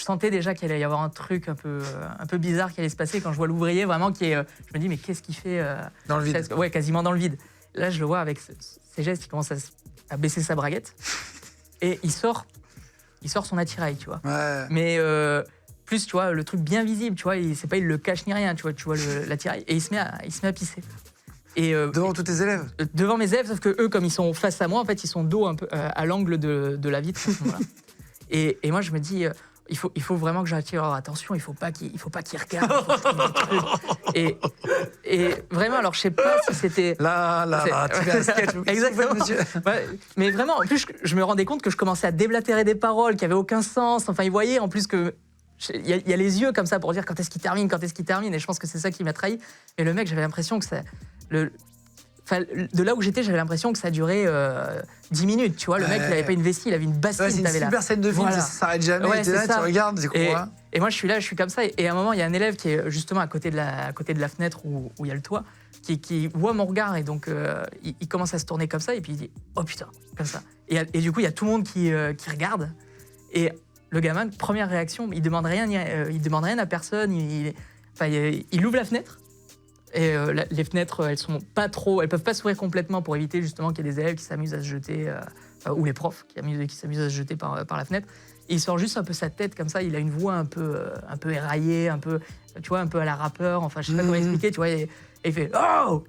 Je sentais déjà qu'il allait y avoir un truc un peu bizarre qui allait se passer quand je vois l'ouvrier vraiment qui est. Je me dis, mais qu'est-ce qu'il fait Dans le vide. presque, ouais, quasiment dans le vide. Là, je le vois avec ses gestes, il commence à baisser sa braguette et il sort son attirail, tu vois. Ouais. Mais plus, tu vois, le truc bien visible, tu vois, c'est pas il le cache ni rien, tu vois l'attirail et il se met à pisser. Et Devant tous tes élèves. devant mes élèves, sauf que eux, comme ils sont face à moi, en fait, ils sont dos un peu à l'angle de la vitre à ce moment-là. Et moi, je me dis, il faut vraiment que j'attire leur attention. Il faut pas qu'ils regardent. Et vraiment, alors je sais pas si c'était. Là, tu fais un sketch. Exactement. Monsieur. Ouais, mais vraiment, en plus, je me rendais compte que je commençais à déblatérer des paroles qui avaient aucun sens. Enfin, ils voyaient en plus que. Il y a les yeux comme ça pour dire quand est-ce qu'il termine, et je pense que c'est ça qui m'a trahi. Et le mec, j'avais l'impression que ça. De là où j'étais, j'avais l'impression que ça durait 10 minutes, tu vois. Le mec, il avait pas une vessie, il avait une bassine. Ouais, c'est une super scène de film, Voilà. ça s'arrête jamais. Ouais, T'es là, c'est ça. tu regardes, tu crois. Et moi, je suis là, je suis comme ça. Et à un moment, il y a un élève qui est justement à côté de la fenêtre où il y a le toit, qui voit mon regard. Et donc, il commence à se tourner comme ça. Et puis, il dit « Oh putain !» comme ça. Et du coup, il y a tout le monde qui regarde. Et le gamin, première réaction, il demande rien à personne. Il ouvre la fenêtre. Et les fenêtres, elles peuvent pas s'ouvrir complètement pour éviter justement qu'il y ait des élèves qui s'amusent à se jeter, ou les profs qui s'amusent à se jeter par la fenêtre. Et il sort juste un peu sa tête comme ça. Il a une voix un peu éraillée, un peu à la rappeur. Enfin, je sais pas comment expliquer, tu vois. Et il fait « Oh !»